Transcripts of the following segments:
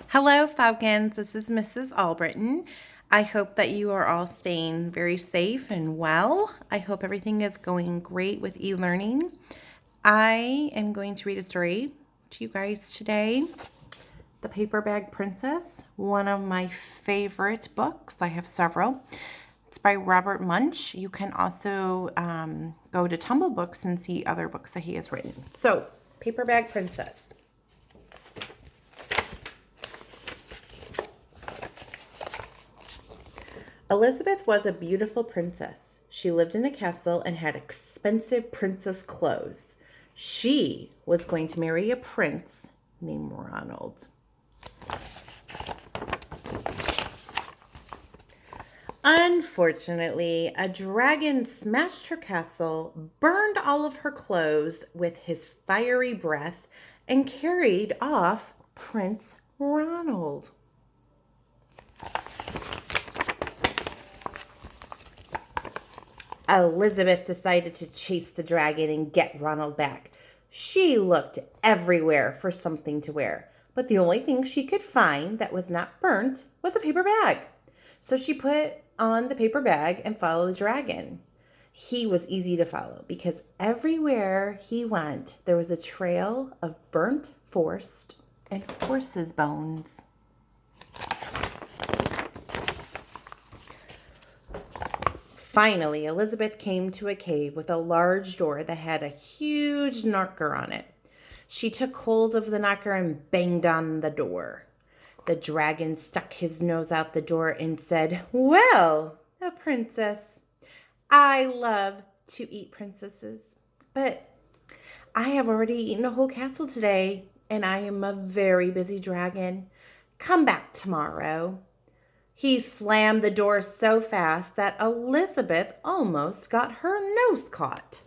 Hello, Falcons. This is Mrs. Albritton. I hope that you are all staying very safe and well. I hope everything is going great with e-learning. I am going to read a story to you guys today. The Paper Bag Princess, one of my favorite books. I have several. It's by Robert Munsch. You can also go to Tumble Books and see other books that he has written. So, Paper Bag Princess. Elizabeth was a beautiful princess. She lived in a castle and had expensive princess clothes. She was going to marry a prince named Ronald. Unfortunately, a dragon smashed her castle, burned all of her clothes with his fiery breath, and carried off Prince Ronald. Elizabeth decided to chase the dragon and get Ronald back. She looked everywhere for something to wear, but the only thing she could find that was not burnt was a paper bag. So she put on the paper bag and followed the dragon. He was easy to follow because everywhere he went, there was a trail of burnt forest and horses' bones. Finally, Elizabeth came to a cave with a large door that had a huge knocker on it. She took hold of the knocker and banged on the door. The dragon stuck his nose out the door and said, "Well, a princess. I love to eat princesses, but I have already eaten a whole castle today, and I am a very busy dragon. Come back tomorrow." He slammed the door so fast that Elizabeth almost got her nose caught.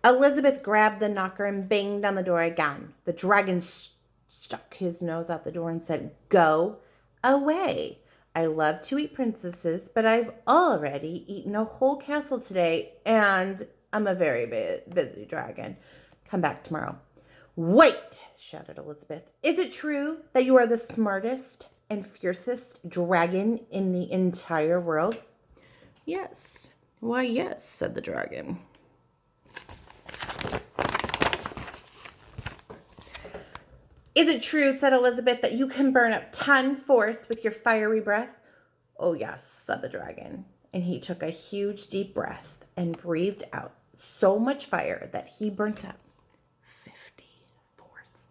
Elizabeth grabbed the knocker and banged on the door again. The dragon stuck his nose out the door and said, "Go away. I love to eat princesses, but I've already eaten a whole castle today, and I'm a very busy dragon. Come back tomorrow." "Wait!" shouted Elizabeth. "Is it true that you are the smartest and fiercest dragon in the entire world?" "Yes. Why, yes," said the dragon. "Is it true," said Elizabeth, "that you can burn up 10 forests with your fiery breath?" "Oh, yes," said the dragon. And he took a huge deep breath and breathed out so much fire that he burnt up 50 forests.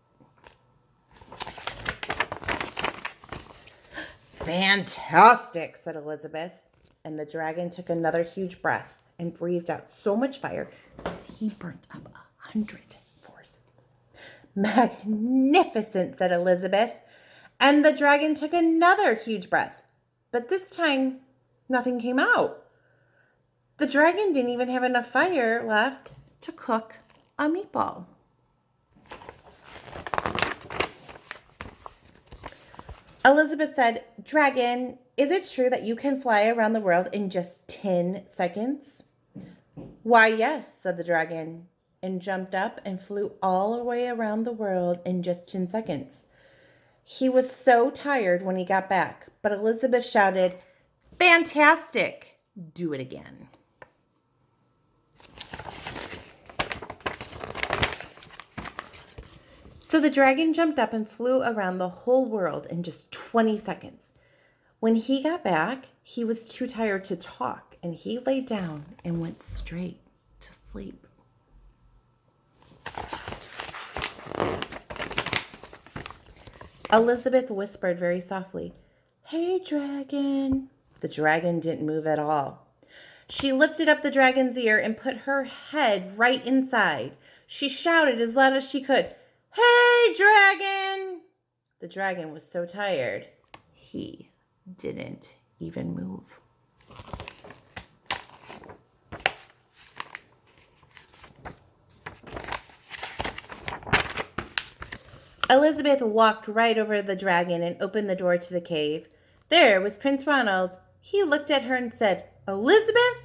"Fantastic," said Elizabeth. And the dragon took another huge breath and breathed out so much fire that he burnt up 100 forests. "Magnificent," said Elizabeth. And the dragon took another huge breath. But this time, nothing came out. The dragon didn't even have enough fire left to cook a meatball. Elizabeth said, "Dragon, is it true that you can fly around the world in just 10 seconds?" "Why, yes," said the dragon, and jumped up and flew all the way around the world in just 10 seconds. He was so tired when he got back, but Elizabeth shouted, "Fantastic! Do it again." So the dragon jumped up and flew around the whole world in just 20 seconds. When he got back, he was too tired to talk, and he lay down and went straight to sleep. Elizabeth whispered very softly, "Hey, dragon." The dragon didn't move at all. She lifted up the dragon's ear and put her head right inside. She shouted as loud as she could, "Hey, dragon!" The dragon was so tired, he didn't even move. Elizabeth walked right over the dragon and opened the door to the cave. There was Prince Ronald. He looked at her and said, "Elizabeth,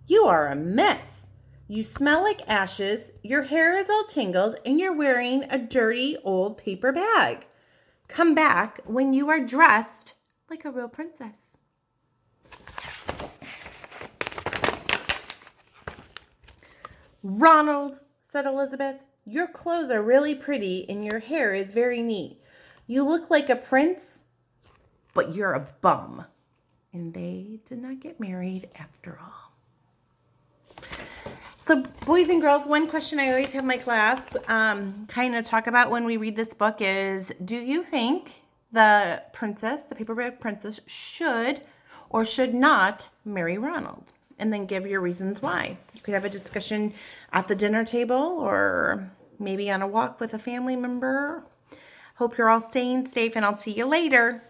you are a mess. You smell like ashes, your hair is all tangled, and you're wearing a dirty old paper bag. Come back when you are dressed like a real princess. Ronald, said Elizabeth, your clothes are really pretty and your hair is very neat. You look like a prince, but you're a bum. And they did not get married after all. So boys and girls, one question I always have my class kind of talk about when we read this book is, do you think the princess, the paperback princess, should or should not marry Ronald? And then give your reasons why. You could have a discussion at the dinner table or maybe on a walk with a family member. Hope you're all staying safe, and I'll see you later.